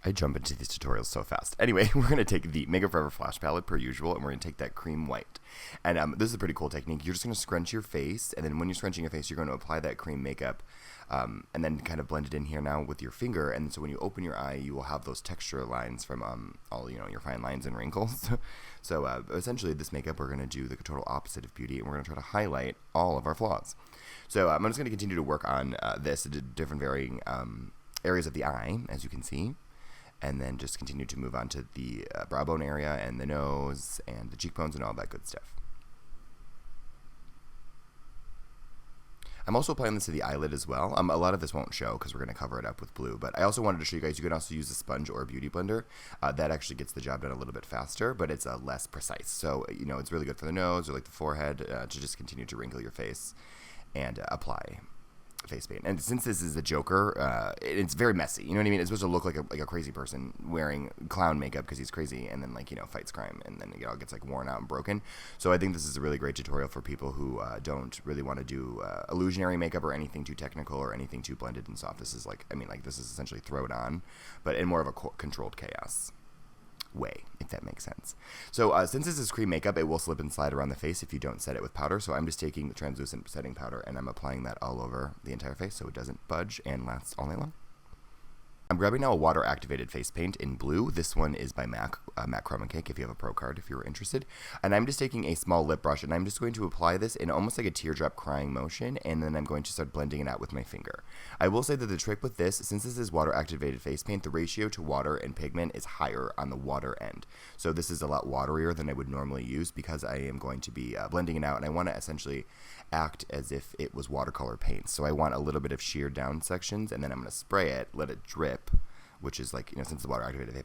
I jump into these tutorials so fast. Anyway, we're going to take the Makeup Forever Flash Palette per usual, and we're going to take that cream white. And this is a pretty cool technique. You're just going to scrunch your face, and then when you're scrunching your face, you're going to apply that cream makeup, and then kind of blend it in here now with your finger. And so when you open your eye, you will have those texture lines from all, your fine lines and wrinkles. So essentially, this makeup, we're going to do the total opposite of beauty, and we're going to try to highlight all of our flaws. So I'm just going to continue to work on this at different varying areas of the eye, as you can see. And then just continue to move on to the brow bone area and the nose and the cheekbones and all that good stuff. I'm also applying this to the eyelid as well. A lot of this won't show because we're going to cover it up with blue, but I also wanted to show you guys you can also use a sponge or a beauty blender. That actually gets the job done a little bit faster, but it's less precise. So, it's really good for the nose or like the forehead to just continue to wrinkle your face and apply face paint. And since this is a Joker, it's very messy. You know what I mean? It's supposed to look like a crazy person wearing clown makeup because he's crazy, and then fights crime, and then it all gets worn out and broken. So I think this is a really great tutorial for people who don't really want to do illusionary makeup or anything too technical or anything too blended and soft. This is this is essentially throw it on, but in more of a controlled chaos way, if that makes sense. So since this is cream makeup, it will slip and slide around the face if you don't set it with powder. So I'm just taking the translucent setting powder and I'm applying that all over the entire face so it doesn't budge and lasts all night long. I'm grabbing now a water-activated face paint in blue. This one is by MAC Chroma Cake, if you have a Pro card, if you're interested. And I'm just taking a small lip brush, and I'm just going to apply this in almost like a teardrop crying motion, and then I'm going to start blending it out with my finger. I will say that the trick with this, since this is water-activated face paint, the ratio to water and pigment is higher on the water end. So this is a lot waterier than I would normally use because I am going to be blending it out, and I want to essentially act as if it was watercolor paint. So I want a little bit of sheer down sections, and then I'm going to spray it, let it drip, which is since the water-activated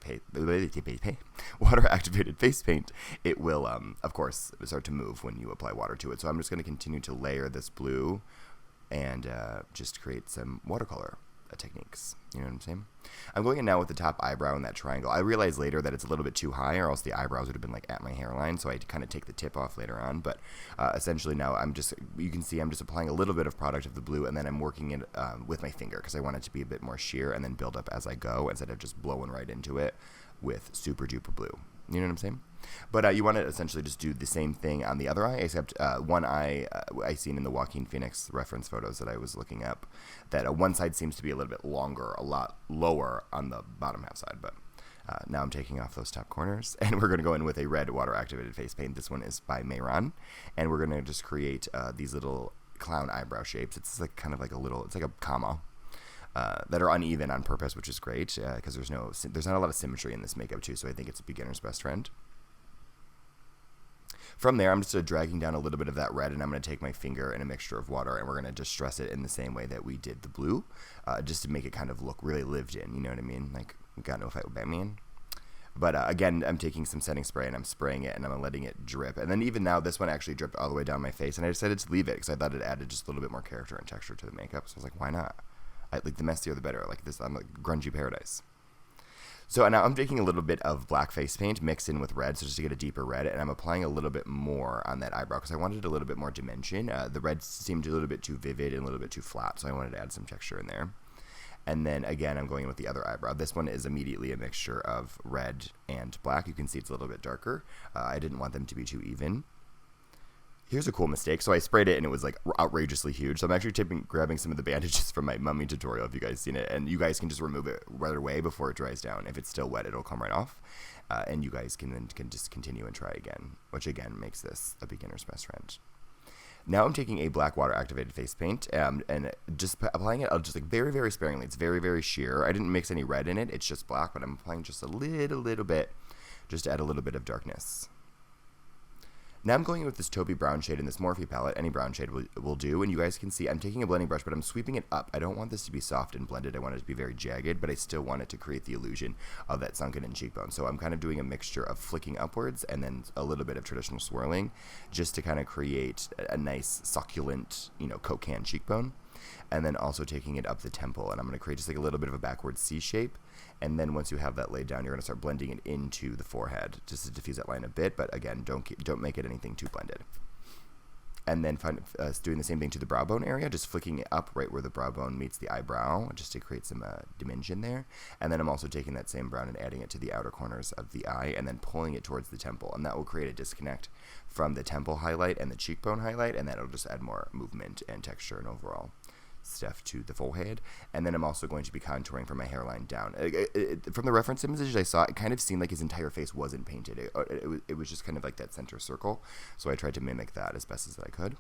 face paint, it will, of course, start to move when you apply water to it. So I'm just going to continue to layer this blue and just create some watercolor techniques. You know what I'm saying? I'm going in now with the top eyebrow in that triangle. I realized later that it's a little bit too high, or else the eyebrows would have been at my hairline, so I had to kind of take the tip off later on. But essentially now you can see I'm just applying a little bit of product of the blue, and then I'm working it with my finger because I want it to be a bit more sheer and then build up as I go instead of just blowing right into it with super duper blue. You know what I'm saying? But you want to essentially just do the same thing on the other eye, except one eye I seen in the Joaquin Phoenix reference photos that I was looking up, that one side seems to be a little bit longer, a lot lower on the bottom half side. But now I'm taking off those top corners, and we're going to go in with a red water-activated face paint. This one is by Mayron, and we're going to just create these little clown eyebrow shapes. It's kind of like it's like a comma. That are uneven on purpose, which is great because there's not a lot of symmetry in this makeup too, so I think it's a beginner's best friend. From there, I'm just dragging down a little bit of that red, and I'm going to take my finger and a mixture of water, and we're going to distress it in the same way that we did the blue, just to make it kind of look really lived in, you know what I mean? We got no fight with Batman. But again, I'm taking some setting spray, and I'm spraying it, and I'm letting it drip. And then even now, this one actually dripped all the way down my face, and I decided to leave it because I thought it added just a little bit more character and texture to the makeup, so I was like, why not? The messier the better. I'm grungy paradise. So now I'm taking a little bit of black face paint mixed in with red, so just to get a deeper red, and I'm applying a little bit more on that eyebrow because I wanted a little bit more dimension. The red seemed a little bit too vivid and a little bit too flat, so I wanted to add some texture in there. And then again, I'm going in with the other eyebrow. This one is immediately a mixture of red and black. You can see it's a little bit darker. I didn't want them to be too even. Here's a cool mistake. So I sprayed it and it was outrageously huge. So I'm actually grabbing some of the bandages from my mummy tutorial if you guys seen it. And you guys can just remove it right away before it dries down. If it's still wet, it'll come right off. And you guys can just continue and try again, which again makes this a beginner's best friend. Now I'm taking a black water activated face paint and just applying it just very, very sparingly. It's very, very sheer. I didn't mix any red in it. It's just black, but I'm applying just a little bit just to add a little bit of darkness. Now I'm going in with this taupey brown shade in this Morphe palette. Any brown shade will do. And you guys can see I'm taking a blending brush, but I'm sweeping it up. I don't want this to be soft and blended. I want it to be very jagged, but I still want it to create the illusion of that sunken in cheekbone. So I'm kind of doing a mixture of flicking upwards and then a little bit of traditional swirling just to kind of create a nice succulent, Coke can cheekbone. And then also taking it up the temple. And I'm going to create just a little bit of a backward C shape. And then once you have that laid down, you're going to start blending it into the forehead just to diffuse that line a bit. But again, don't make it anything too blended. And then doing the same thing to the brow bone area, just flicking it up right where the brow bone meets the eyebrow, just to create some dimension there. And then I'm also taking that same brown and adding it to the outer corners of the eye, and then pulling it towards the temple. And that will create a disconnect from the temple highlight and the cheekbone highlight, and that'll just add more movement and texture and overall stuff to the forehead. And then I'm also going to be contouring from my hairline down. From the reference images I saw, it kind of seemed like his entire face wasn't painted. It was just kind of like that center circle, so I tried to mimic that as best as I could.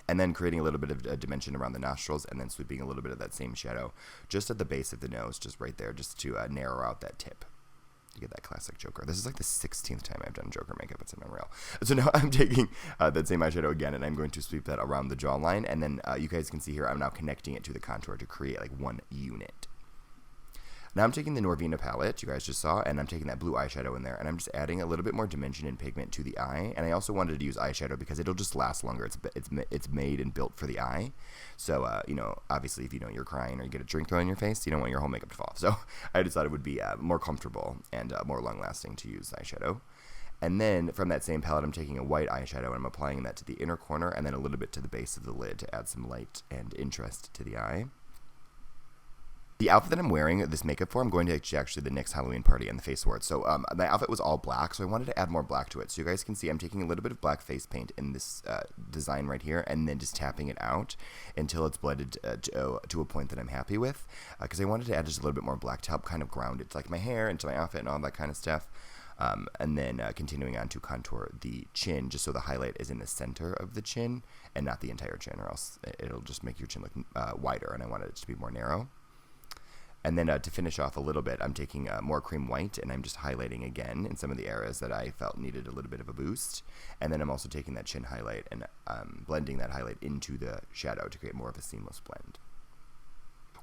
And then creating a little bit of a dimension around the nostrils, and then sweeping a little bit of that same shadow just at the base of the nose, just right there, just to narrow out that tip. You get that classic Joker. This is like the 16th time I've done Joker makeup. It's unreal. So now I'm taking that same eyeshadow again, and I'm going to sweep that around the jawline. And then you guys can see here, I'm now connecting it to the contour to create like one unit. Now I'm taking the Norvina palette, you guys just saw, and I'm taking that blue eyeshadow in there, and I'm just adding a little bit more dimension and pigment to the eye. And I also wanted to use eyeshadow because it'll just last longer. It's made and built for the eye. So, you know, obviously if you know you're crying or you get a drink thrown in your face, you don't want your whole makeup to fall off. So I just thought it would be more comfortable and more long-lasting to use eyeshadow. And then from that same palette, I'm taking a white eyeshadow and I'm applying that to the inner corner and then a little bit to the base of the lid to add some light and interest to the eye. The outfit that I'm wearing this makeup for, I'm going to actually the next Halloween party and the face for it. So my outfit was all black, so I wanted to add more black to it. So you guys can see I'm taking a little bit of black face paint in this design right here, and then just tapping it out until it's blended to a point that I'm happy with. Because I wanted to add just a little bit more black to help kind of ground it, like my hair into my outfit and all that kind of stuff. And then continuing on to contour the chin, just so the highlight is in the center of the chin and not the entire chin, or else it'll just make your chin look wider, and I wanted it to be more narrow. And then to finish off a little bit, I'm taking more cream white, and I'm just highlighting again in some of the areas that I felt needed a little bit of a boost. And then I'm also taking that chin highlight and blending that highlight into the shadow to create more of a seamless blend.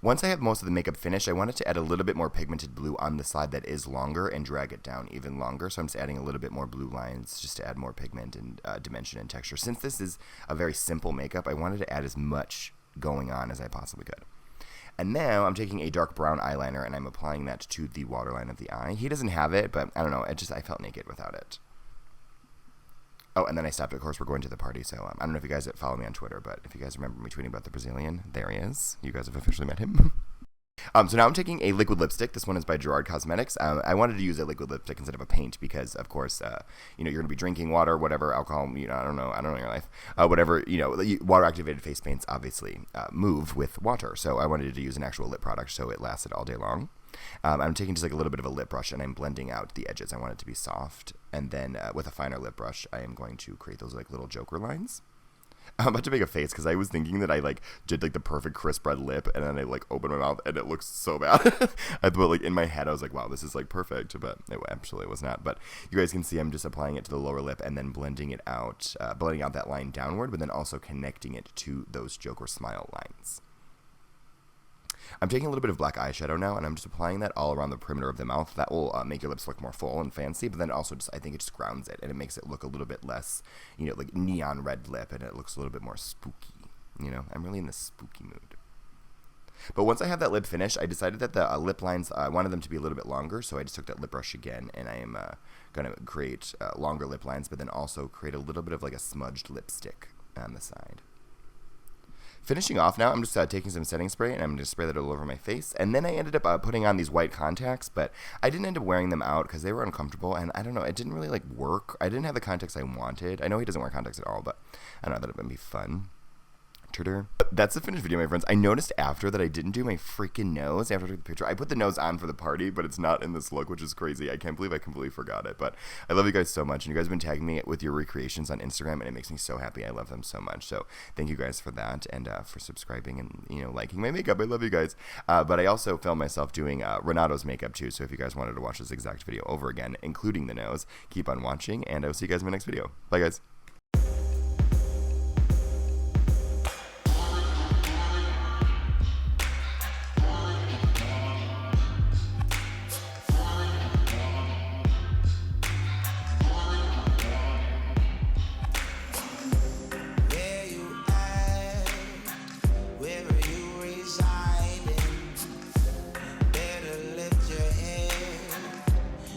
Once I have most of the makeup finished, I wanted to add a little bit more pigmented blue on the side that is longer and drag it down even longer. So I'm just adding a little bit more blue lines just to add more pigment and dimension and texture. Since this is a very simple makeup, I wanted to add as much going on as I possibly could. And now I'm taking a dark brown eyeliner and I'm applying that to the waterline of the eye. He doesn't have it, but I don't know. I felt naked without it. Oh, and then I stopped. Of course, we're going to the party, so I don't know if you guys follow me on Twitter, but if you guys remember me tweeting about the Brazilian, there he is. You guys have officially met him. So now I'm taking a liquid lipstick. This one is by Gerard Cosmetics. I wanted to use a liquid lipstick instead of a paint because, of course, you know, you're going to be drinking water, whatever, alcohol, you know, I don't know your life. Whatever, you know, water-activated face paints obviously move with water. So I wanted to use an actual lip product so it lasted all day long. I'm taking just like a little bit of a lip brush and I'm blending out the edges. I want it to be soft. And then with a finer lip brush, I am going to create those like little Joker lines. I'm about to make a face because I was thinking that I like did like the perfect crisp red lip and then I like opened my mouth and it looks so bad. I thought like in my head I was like, wow, this is like perfect, but it absolutely was not. But you guys can see I'm just applying it to the lower lip and then blending it out, blending out that line downward, but then also connecting it to those Joker smile lines. I'm taking a little bit of black eyeshadow now, and I'm just applying that all around the perimeter of the mouth. That will make your lips look more full and fancy, but then also I think it just grounds it, and it makes it look a little bit less, you know, like neon red lip, and it looks a little bit more spooky. You know, I'm really in the spooky mood. But once I have that lip finished, I decided that the lip lines, I wanted them to be a little bit longer, so I just took that lip brush again, and I am going to create longer lip lines, but then also create a little bit of like a smudged lipstick on the side. Finishing off now, I'm just taking some setting spray, and I'm going to spray that all over my face. And then I ended up putting on these white contacts, but I didn't end up wearing them out because they were uncomfortable, and I don't know, it didn't really, like, work. I didn't have the contacts I wanted. I know he doesn't wear contacts at all, but I don't know, that would be fun. That's the finished video, my friends. I noticed after that I didn't do my freaking nose after I took the picture. I put the nose on for the party, but it's not in this look, which is crazy. I can't believe I completely forgot it, but I love you guys so much, and you guys have been tagging me with your recreations on Instagram, and it makes me so happy. I love them so much, so thank you guys for that, and for subscribing and, you know, liking my makeup. I love you guys, but I also filmed myself doing Renato's makeup, too, so if you guys wanted to watch this exact video over again, including the nose, keep on watching, and I will see you guys in my next video. Bye, guys.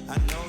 I know